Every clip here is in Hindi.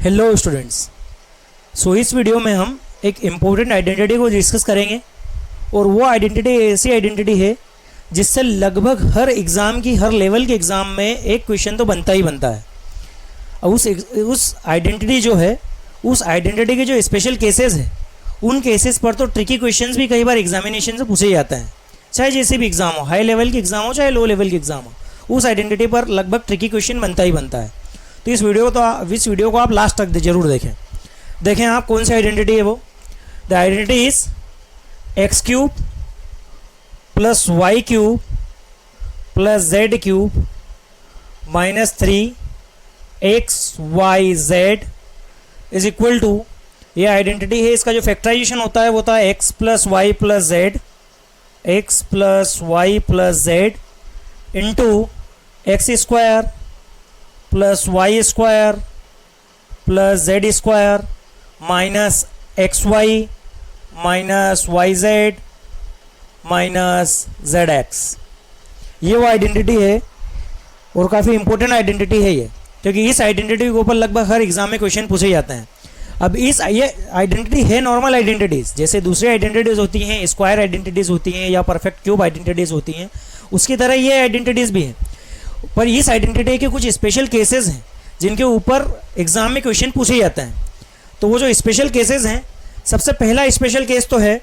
Hello students. इस वीडियो में हम एक इम्पोर्टेंट आइडेंटिटी को डिस्कस करेंगे और वो आइडेंटिटी ऐसी आइडेंटिटी है जिससे लगभग हर एग्ज़ाम की हर लेवल के एग्ज़ाम में एक क्वेश्चन तो बनता ही बनता है। और उस आइडेंटिटी जो है, उस आइडेंटिटी के जो स्पेशल केसेस है, उन केसेस पर तो ट्रिकी क्वेश्चंस भी कई बार एग्जामिनेशन से पूछे जाते हैं। चाहे जैसे भी एग्ज़ाम हो, हाई लेवल के एग्ज़ाम हो चाहे लो लेवल के एग्ज़ाम हो, उस आइडेंटिटी पर लगभग ट्रिकी क्वेश्चन बनता ही बनता है। तो इस वीडियो को आप लास्ट तक जरूर देखें आप कौन सी आइडेंटिटी है वो। The identity is x cube plus y cube plus z cube minus 3xyz is equal to, ये आइडेंटिटी है, इसका जो फैक्टराइजेशन होता है वो होता है x plus Y plus z into x square plus y square plus z square minus x y minus y z minus z x. ये वो आइडेंटिटी है और काफ़ी इंपॉर्टेंट आइडेंटिटी है ये, क्योंकि इस आइडेंटिटी के ऊपर लगभग हर एग्जाम में क्वेश्चन पूछे जाते हैं। अब ये आइडेंटिटी है नॉर्मल आइडेंटिटीज़, जैसे दूसरी आइडेंटिटीज़ होती हैं, स्क्वायर आइडेंटिटीज़ होती हैं या परफेक्ट क्यूब आइडेंटिटीज़ होती हैं, उसकी तरह ये आइडेंटिटीज़ भी हैं। पर इस आइडेंटिटी के कुछ स्पेशल केसेस हैं जिनके ऊपर एग्ज़ाम में क्वेश्चन पूछे जाते हैं। तो वो जो स्पेशल केसेस हैं, सबसे पहला स्पेशल केस तो है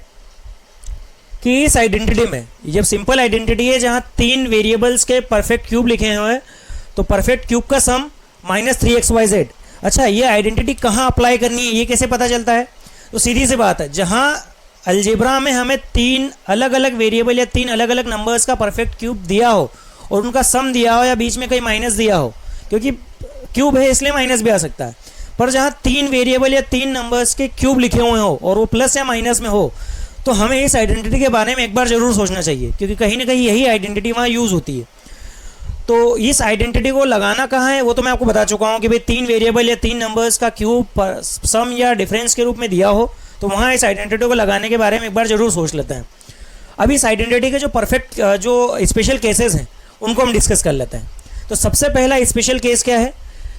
कि इस आइडेंटिटी में, जब सिंपल आइडेंटिटी है जहाँ 3 वेरिएबल्स के परफेक्ट क्यूब लिखे हुए हैं, तो परफेक्ट क्यूब का सम माइनस 3xyz। अच्छा, ये आइडेंटिटी कहाँ अप्लाई करनी है, ये कैसे पता चलता है? तो सीधी सी बात है, जहाँ अलजेब्रा में हमें 3 अलग अलग वेरिएबल या 3 अलग अलग नंबर्स का परफेक्ट क्यूब दिया हो और उनका सम दिया हो या बीच में कहीं माइनस दिया हो, क्योंकि क्यूब है इसलिए माइनस भी आ सकता है, पर जहाँ 3 वेरिएबल या 3 नंबर्स के क्यूब लिखे हुए हो और वो प्लस या माइनस में हो, तो हमें इस आइडेंटिटी के बारे में एक बार ज़रूर सोचना चाहिए, क्योंकि कहीं ना कहीं यही आइडेंटिटी वहाँ यूज़ होती है। तो इस आइडेंटिटी को लगाना कहाँ है वो तो मैं आपको बता चुका हूँ कि भाई 3 वेरिएबल या 3 नंबर्स का क्यूब सम या डिफरेंस के रूप में दिया हो, तो वहाँ इस आइडेंटिटी को लगाने के बारे में एक बार ज़रूर सोच लेते हैं। अब इस आइडेंटिटी के जो परफेक्ट जो स्पेशल केसेस हैं उनको हम डिस्कस कर लेते हैं। तो सबसे पहला स्पेशल केस क्या है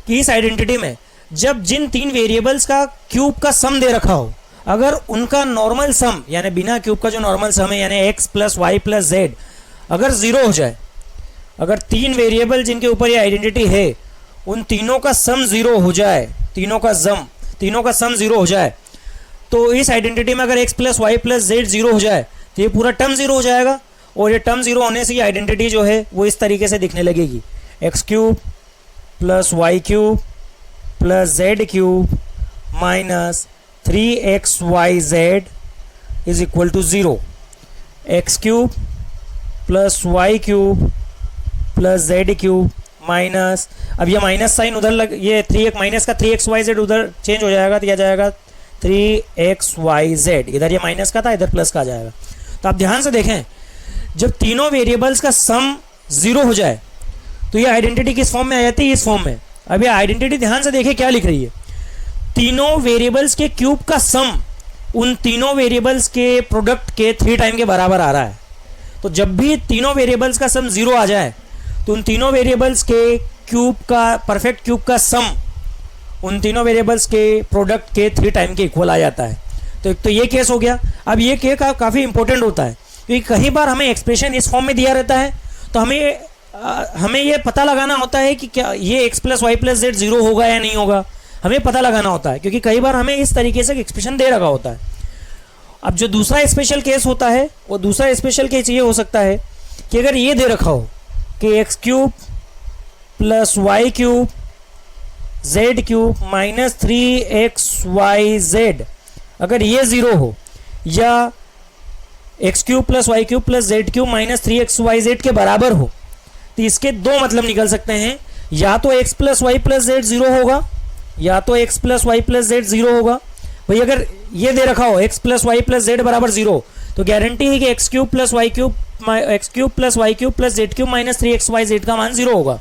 कि इस आइडेंटिटी में जब जिन 3 वेरिएबल्स का क्यूब का सम दे रखा हो, अगर उनका नॉर्मल सम यानी बिना क्यूब का जो नॉर्मल सम है यानी x plus Y plus z अगर 0 हो जाए, अगर 3 वेरिएबल जिनके ऊपर ये आइडेंटिटी है उन तीनों का सम 0 हो जाए, तीनों का सम 0 हो जाए, तो इस आइडेंटिटी में अगर x plus Y plus z 0 हो जाए तो ये पूरा टर्म 0 हो जाएगा। और ये टर्म 0 होने से ये आइडेंटिटी जो है वो इस तरीके से दिखने लगेगी, x cube plus y cube plus z cube minus 3xyz is equal to 0। X cube plus y cube plus z cube minus, अब ये माइनस साइन उधर ये 3x माइनस का 3xyz उधर चेंज हो जाएगा, तो यह जाएगा 3xyz, इधर ये माइनस का था इधर प्लस का आ जाएगा। तो आप ध्यान से देखें, जब तीनों वेरिएबल्स का सम 0 हो जाए तो ये आइडेंटिटी किस फॉर्म में आ जाती है? इस फॉर्म में। अब ये आइडेंटिटी ध्यान से देखें क्या लिख रही है, तीनों वेरिएबल्स के क्यूब का सम उन तीनों वेरिएबल्स के प्रोडक्ट के 3 टाइम के बराबर आ रहा है। तो जब भी तीनों वेरिएबल्स का सम 0 आ जाए तो उन तीनों वेरिएबल्स के क्यूब का परफेक्ट क्यूब का सम उन तीनों वेरिएबल्स के प्रोडक्ट के 3 टाइम के इक्वल आ जाता है। तो ये केस हो गया। अब ये केस काफ़ी इंपॉर्टेंट होता है, क्योंकि कई बार हमें एक्सप्रेशन इस फॉर्म में दिया रहता है, तो हमें ये पता लगाना होता है कि क्या ये x plus Y plus z 0 होगा या नहीं होगा, हमें पता लगाना होता है, क्योंकि कई बार हमें इस तरीके से एक्सप्रेशन दे रखा होता है। अब जो दूसरा स्पेशल केस होता है, वो दूसरा स्पेशल केस ये हो सकता है कि अगर ये दे रखा हो कि x cube plus y cube z cube minus 3xyz अगर ये 0 हो, या x cube plus y cube plus z cube minus 3xyz के बराबर हो, तो इसके 2 मतलब निकल सकते हैं, या तो x plus Y plus z 0 होगा या तो x plus Y plus z 0 होगा। भाई अगर ये दे रखा हो x plus Y plus z बराबर 0, तो गारंटी है कि x cube plus y cube plus z cube minus 3xyz का मान 0 होगा।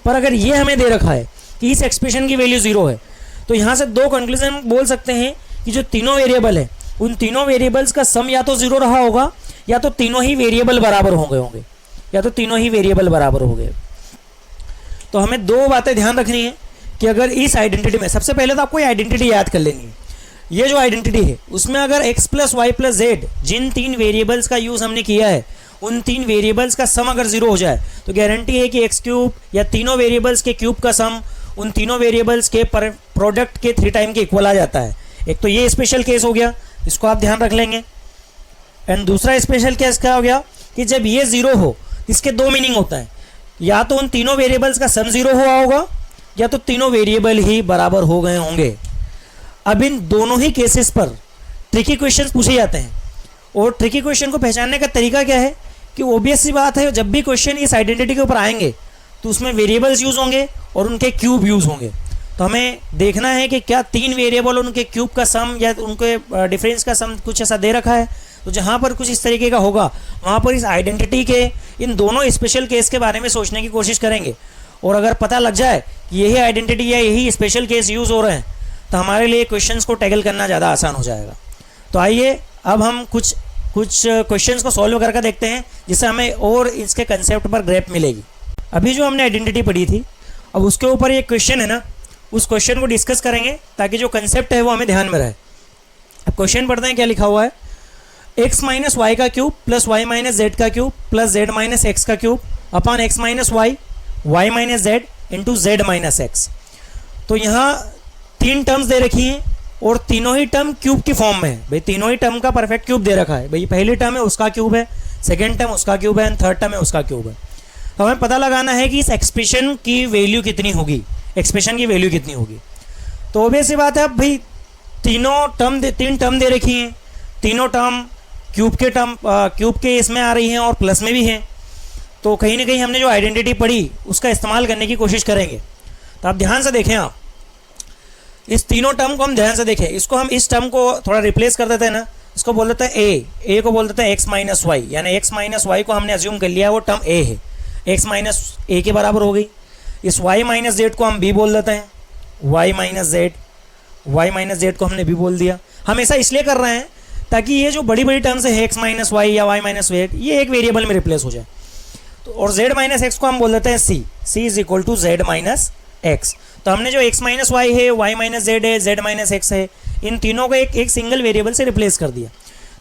पर अगर ये हमें दे रखा है कि इस एक्सप्रेशन की वैल्यू 0 है, तो यहाँ से 2 कंक्लूजन बोल सकते हैं कि जो तीनों वेरिएबल है उन तीनों वेरिएबल्स का सम या तो 0 रहा होगा या तो तीनों ही वेरिएबल बराबर हो गए। तो हमें 2 बातें ध्यान रखनी है कि अगर इस आइडेंटिटी में, सबसे पहले तो आपको ये आइडेंटिटी याद कर लेनी है। ये जो आइडेंटिटी है उसमें अगर x plus Y plus Z, जिन 3 वेरिएबल्स का यूज़ हमने किया है, उन 3 वेरिएबल्स का सम अगर 0 हो जाए तो गारंटी है कि एक्स क्यूब या तीनों वेरिएबल्स के क्यूब का सम उन तीनों वेरिएबल्स के प्रोडक्ट के 3 टाइम के इक्वल आ जाता है। एक तो ये स्पेशल केस हो गया, इसको आप ध्यान रख लेंगे। एंड दूसरा स्पेशल केस क्या हो गया कि जब ये 0 हो, इसके 2 मीनिंग होता है, या तो उन तीनों वेरिएबल्स का सम 0 हुआ होगा या तो तीनों वेरिएबल ही बराबर हो गए होंगे। अब इन दोनों ही केसेस पर ट्रिकी क्वेश्चंस पूछे जाते हैं, और ट्रिकी क्वेश्चन को पहचानने का तरीका क्या है कि ऑब्वियस सी बात है, जब भी क्वेश्चन इस आइडेंटिटी के ऊपर आएंगे तो उसमें वेरिएबल्स यूज़ होंगे और उनके क्यूब यूज़ होंगे। तो हमें देखना है कि क्या 3 वेरिएबल और उनके क्यूब का सम या उनके डिफरेंस का सम कुछ ऐसा दे रखा है। तो जहाँ पर कुछ इस तरीके का होगा वहाँ पर इस आइडेंटिटी के इन दोनों स्पेशल केस के बारे में सोचने की कोशिश करेंगे, और अगर पता लग जाए कि यही आइडेंटिटी या यही स्पेशल केस यूज़ हो रहे हैं तो हमारे लिए क्वेश्चंस को टैकल करना ज़्यादा आसान हो जाएगा। तो आइए अब हम कुछ क्वेश्चंस को सॉल्व करके देखते हैं, जिससे हमें और इसके कंसेप्ट पर ग्रैप मिलेगी। अभी जो हमने आइडेंटिटी पढ़ी थी, अब उसके ऊपर एक क्वेश्चन है ना, उस क्वेश्चन को डिस्कस करेंगे ताकि जो कंसेप्ट है वो हमें ध्यान में रहे। अब क्वेश्चन पढ़ते हैं, क्या लिखा हुआ है। एक्स माइनस वाई का cube plus Y minus Z का cube plus Z minus X का cube upon X minus Y, Y minus Z into Z minus x. तो यहाँ 3 टर्म्स दे रखी हैं और तीनों ही टर्म क्यूब की फॉर्म में है। भाई तीनों ही टर्म का परफेक्ट क्यूब दे रखा है। भाई पहली टर्म है उसका क्यूब है, सेकेंड टर्म उसका क्यूब है, एंड थर्ड टर्म है उसका क्यूब है। तो हमें पता लगाना है कि इस एक्सप्रेशन की वैल्यू कितनी होगी, एक्सप्रेशन की वैल्यू कितनी होगी। तो ऑब्वियस सी बात है, अब भाई तीन टर्म दे रखी हैं, तीनों टर्म क्यूब के इसमें आ रही हैं और प्लस में भी हैं। तो कहीं ना कहीं हमने जो आइडेंटिटी पढ़ी उसका इस्तेमाल करने की कोशिश करेंगे। तो आप ध्यान से देखें, आप इस तीनों टर्म को हम ध्यान से देखें। इसको हम इस टर्म को थोड़ा रिप्लेस कर देते हैं ना, इसको बोल देते हैं ए को बोल देते हैं एक्स माइनस वाई, यानी एक्स माइनस वाई को हमने अज्यूम कर लिया है वो टर्म ए है, एक्स माइनस ए के बराबर हो गई। इस वाई माइनस जेड को हम बी बोल देते हैं, वाई माइनस जेड को हमने बी बोल दिया। हम ऐसा इसलिए कर रहे हैं ताकि ये जो बड़ी बड़ी टर्म्स है एक्स माइनस वाई या वाई माइनस जेड, ये एक वेरिएबल में रिप्लेस हो जाए। तो और जेड माइनस एक्स को हम बोल देते हैं C is equal to Z minus x. तो हमने जो एक्स माइनस वाई है, वाई माइनस जेड है, जेड माइनस एक्स है, इन तीनों को एक सिंगल वेरिएबल से रिप्लेस कर दिया।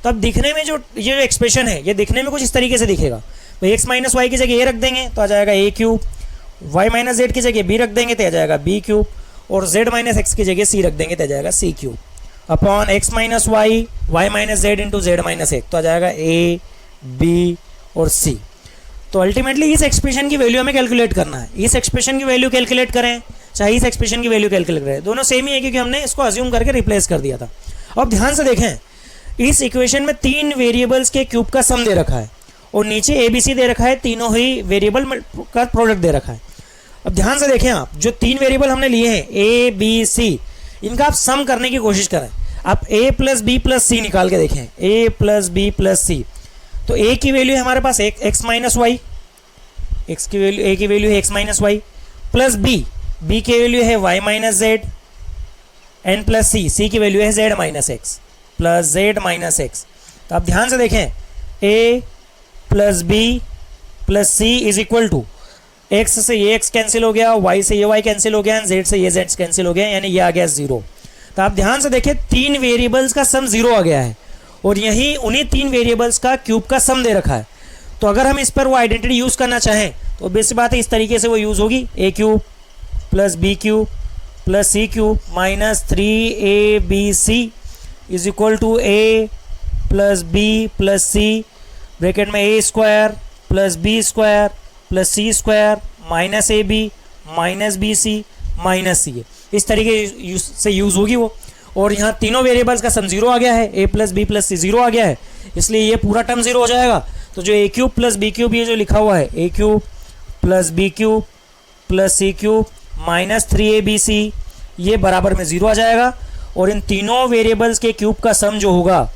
तो अब दिखने में जो ये जो एक्सप्रेशन है ये दिखने में कुछ इस तरीके से दिखेगा। तो एक्स माइनस वाई की जगह ए रख देंगे तो आ जाएगा A cube, Y minus Z की जगह बी रख देंगे तो आ जाएगा बी क्यूब, और जेड माइनस एक्स की जगह सी रख देंगे तो आ जाएगा C cube, upon X minus Y, Y minus Z into Z minus x, तो आ जाएगा ए बी और सी। तो अल्टीमेटली इस एक्सप्रेशन की वैल्यू हमें कैलकुलेट करना है। इस एक्सप्रेशन की वैल्यू कैलकुलेट करें चाहे इस एक्सप्रेशन की वैल्यू कैलकुलेट करें, दोनों सेम ही है क्योंकि हमने इसको अज्यूम करके रिप्लेस कर दिया था। अब ध्यान से देखें, इस इक्वेशन में 3 वेरिएबल्स के क्यूब का सम दे रखा है और नीचे ए बी सी दे रखा है, तीनों ही वेरिएबल का प्रोडक्ट दे रखा है। अब ध्यान से देखें, आप जो 3 वेरिएबल हमने लिए हैं ए बी सी, इनका आप सम करने की कोशिश करें। आप a plus B plus c निकाल के देखें, a plus B plus c. तो a की वैल्यू है हमारे पास एक्स माइनस वाई, a की वैल्यू है x minus y, plus b की वैल्यू है y minus z, and plus c की वैल्यू है z minus x plus Z minus x. तो आप ध्यान से देखें, a plus B plus c is equal to x से ये x कैंसिल हो गया, y से ये y कैंसिल हो गया, z से ये z कैंसिल हो गया, यानी ये आ गया 0। तो आप ध्यान से देखें, 3 वेरिएबल्स का सम 0 आ गया है और यही उन्हीं 3 वेरिएबल्स का क्यूब का सम दे रखा है। तो अगर हम इस पर वो आइडेंटिटी यूज़ करना चाहें तो बेसिक बात है इस तरीके से वो यूज़ होगी, A cube plus B cube plus C cube minus 3ab is equal to A plus B plus C, bracket में A square plus B square plus C square minus A B minus B C minus C. इस तरीके से यूज़ होगी वो। और यहाँ तीनों वेरिएबल्स का सम 0 आ गया है, a प्लस बी प्लस सी 0 आ गया है, इसलिए ये पूरा टर्म 0 हो जाएगा। तो जो a cube plus B cube ये जो लिखा हुआ है a cube plus B cube plus C cube minus 3abc, ये बराबर में 0 आ जाएगा। और इन तीनों वेरिएबल्स के क्यूब का सम जो होगा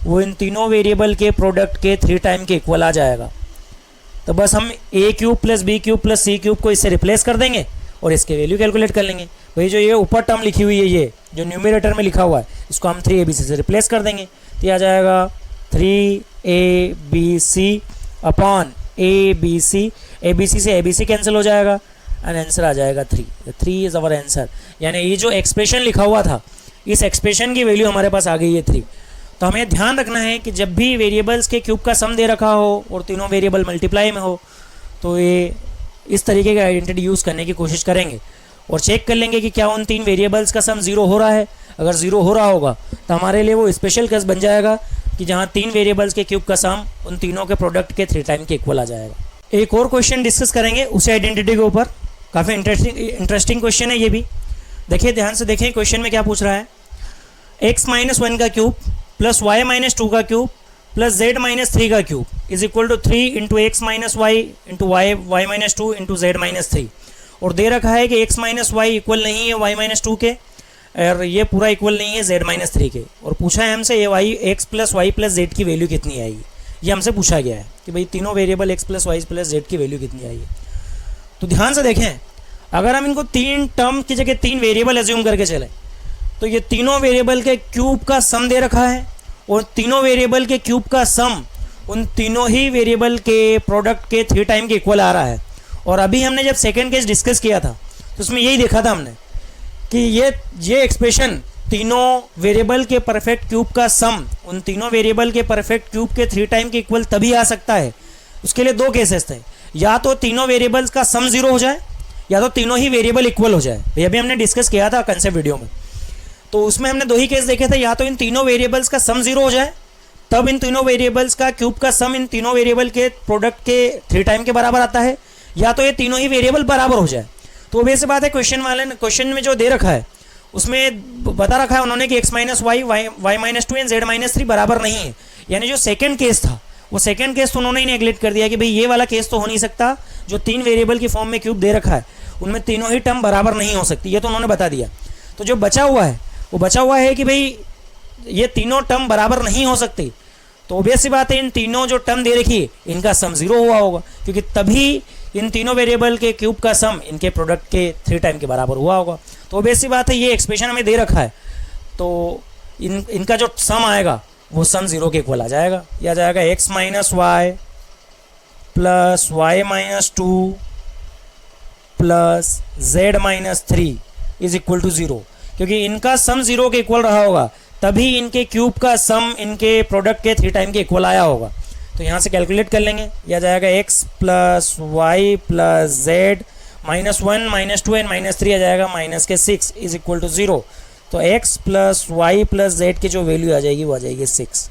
वो इन तीनों वेरिएबल के प्रोडक्ट के 3 टाइम के इक्वल आ जाएगा। तो बस हम a cube plus B cube plus C cube को इससे रिप्लेस कर देंगे और इसके वैल्यू कैलकुलेट कर लेंगे। भाई जो ये ऊपर टर्म लिखी हुई है, ये जो न्यूमरेटर में लिखा हुआ है, इसको हम 3abc से रिप्लेस कर देंगे तो ये आ जाएगा 3abc अपॉन abc, abc से abc कैंसिल हो जाएगा, एंड आंसर आ जाएगा 3. 3 इज़ आवर आंसर. यानी ये जो एक्सप्रेशन लिखा हुआ था, इस एक्सप्रेशन की वैल्यू हमारे पास आ गई है 3. तो हमें ध्यान रखना है कि जब भी वेरिएबल्स के क्यूब का सम दे रखा हो और तीनों वेरिएबल मल्टीप्लाई में हो, तो ये इस तरीके की आइडेंटिटी यूज़ करने की कोशिश करेंगे और चेक कर लेंगे कि क्या उन 3 वेरिएबल्स का सम 0 हो रहा है. अगर 0 हो रहा होगा तो हमारे लिए वो स्पेशल केस बन जाएगा कि जहाँ 3 वेरिएबल्स के क्यूब का सम उन तीनों के प्रोडक्ट के 3 टाइम के इक्वल आ जाएगा. एक और क्वेश्चन डिस्कस करेंगे उसी आइडेंटिटी के ऊपर. काफ़ी इंटरेस्टिंग क्वेश्चन है ये भी. देखिए, ध्यान से देखें क्वेश्चन में क्या पूछ रहा है. x-1 का क्यूब प्लस y-2 का क्यूब प्लस z-3 का cube is equal to 3 into x minus y into y-2 into z-3. और दे रखा है कि x माइनस वाई इक्वल नहीं है y-2 के और ये पूरा इक्वल नहीं है z-3 के. और पूछा है हमसे ये x plus Y plus z की वैल्यू कितनी आएगी. ये हमसे पूछा गया है कि भाई तीनों variable x plus Y plus z की वैल्यू कितनी आएगी. तो ध्यान से देखें, अगर हम इनको 3 टर्म की जगह 3 वेरिएबल एज्यूम करके चलें तो ये तीनों वेरिएबल के क्यूब का सम दे रखा है और तीनों वेरिएबल के क्यूब का सम उन तीनों ही वेरिएबल के प्रोडक्ट के 3 टाइम के इक्वल आ रहा है. और अभी हमने जब सेकेंड केस डिस्कस किया था तो उसमें यही देखा था हमने कि ये एक्सप्रेशन तीनों वेरिएबल के परफेक्ट क्यूब का सम उन तीनों वेरिएबल के परफेक्ट क्यूब के 3 टाइम के इक्वल तभी आ सकता है. उसके लिए 2 केसेस थे, या तो तीनों वेरिएबल्स का सम 0 हो जाए या तो तीनों ही वेरिएबल इक्वल हो जाए. ये भी हमने डिस्कस किया था कंसेप्ट वीडियो में. तो उसमें हमने 2 ही केस देखे थे, या तो इन तीनों वेरिएबल्स का सम 0 हो जाए तब इन तीनों वेरिएबल्स का क्यूब का सम इन तीनों वेरिएबल के प्रोडक्ट के 3 टाइम के बराबर आता है, या तो ये तीनों ही वेरिएबल बराबर हो जाए. तो वैसे बात है, क्वेश्चन में जो दे रखा है उसमें बता रखा है उन्होंने कि x-y-2 एंड z-3 बराबर नहीं है. यानी जो सेकंड केस था वो सेकंड केस तो उन्होंने ही नेग्लेक्ट कर दिया कि भाई ये वाला केस तो हो नहीं सकता. जो 3 वेरिएबल की फॉर्म में क्यूब दे रखा है उनमें तीनों ही टर्म बराबर नहीं हो सकती, ये तो उन्होंने बता दिया. तो जो बचा हुआ है वो बचा हुआ है कि भाई ये तीनों टर्म बराबर नहीं हो सकती. तो ऑब्वियस सी बात है, इन तीनों जो टर्म दे रखी है इनका सम 0 हुआ होगा, क्योंकि तभी इन तीनों वेरिएबल के क्यूब का सम इनके प्रोडक्ट के 3 टाइम के बराबर हुआ होगा. तो ऑब्वियस सी बात है, ये एक्सप्रेशन हमें दे रखा है तो इनका जो सम आएगा वो सम 0 के इक्वल आ जाएगा. यह आ जाएगा x minus y plus y-2 plus z-3 is equal to 0. क्योंकि इनका सम 0 के इक्वल रहा होगा तभी इनके क्यूब का सम इनके प्रोडक्ट के 3 टाइम के इक्वल आया होगा. तो यहाँ से कैलकुलेट कर लेंगे. यह जाएगा x plus Y plus z -1 -2 and -3 आ जाएगा -6 इज इक्वल टू 0. तो x plus Y plus z की जो वैल्यू आ जाएगी वो आ जाएगी 6.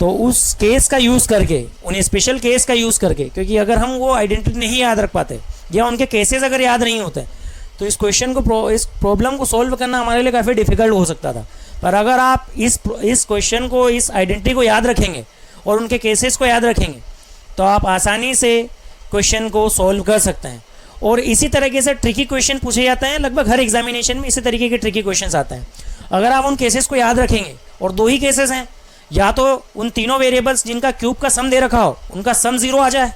तो उस केस का यूज़ करके, उन स्पेशल केस का यूज़ करके, क्योंकि अगर हम वो आइडेंटिटी नहीं याद रख पाते या उनके केसेस अगर याद नहीं होते तो इस क्वेश्चन को, इस प्रॉब्लम को सॉल्व करना हमारे लिए काफ़ी डिफिकल्ट हो सकता था. पर अगर आप इस क्वेश्चन को, इस आइडेंटिटी को याद रखेंगे और उनके केसेस को याद रखेंगे तो आप आसानी से क्वेश्चन को सॉल्व कर सकते हैं. और इसी तरीके से ट्रिकी क्वेश्चन पूछे जाते हैं, लगभग हर एग्जामिनेशन में इसी तरीके के ट्रिकी क्वेश्चन आते हैं. अगर आप उन केसेस को याद रखेंगे, और 2 ही केसेस हैं, या तो उन तीनों वेरिएबल्स जिनका क्यूब का सम दे रखा हो उनका सम 0 आ जाए,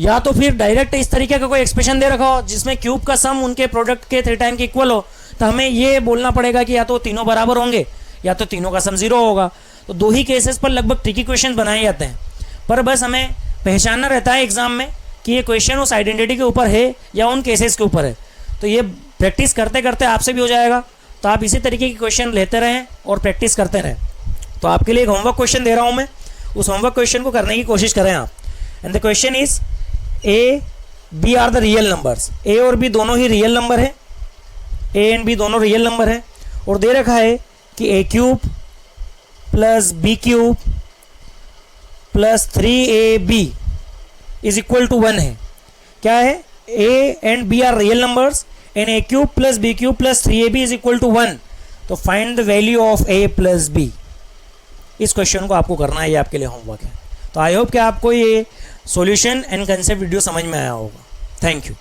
या तो फिर डायरेक्ट इस तरीके का कोई एक्सप्रेशन दे रखा हो जिसमें क्यूब का सम उनके प्रोडक्ट के 3 टाइम के इक्वल हो, तो हमें ये बोलना पड़ेगा कि या तो तीनों बराबर होंगे या तो तीनों का सम 0 होगा. तो 2 ही केसेस पर लगभग ट्रिकी क्वेश्चन बनाए जाते हैं. पर बस हमें पहचानना रहता है एग्जाम में कि ये क्वेश्चन उस आइडेंटिटी के ऊपर है या उन केसेस के ऊपर है. तो ये प्रैक्टिस करते करते आपसे भी हो जाएगा. तो आप इसी तरीके के क्वेश्चन लेते रहें और प्रैक्टिस करते रहें. तो आपके लिए एक होमवर्क क्वेश्चन दे रहा हूँ मैं, उस होमवर्क क्वेश्चन को करने की कोशिश करें आप. And the question is A B are the real numbers. A और बी दोनों ही रियल नंबर है, ए एंड बी दोनों रियल नंबर है. और दे रखा है कि A cube plus B cube plus 3ab is equal to 1 है. क्या है? A and B are real numbers and A cube plus B cube plus 3ab is equal to 1. तो find the value of A plus B. इस क्वेश्चन को आपको करना है, ये आपके लिए होमवर्क है. तो आई होप कि आपको ये सॉल्यूशन एंड कंसेप्ट वीडियो समझ में आया होगा. Thank you.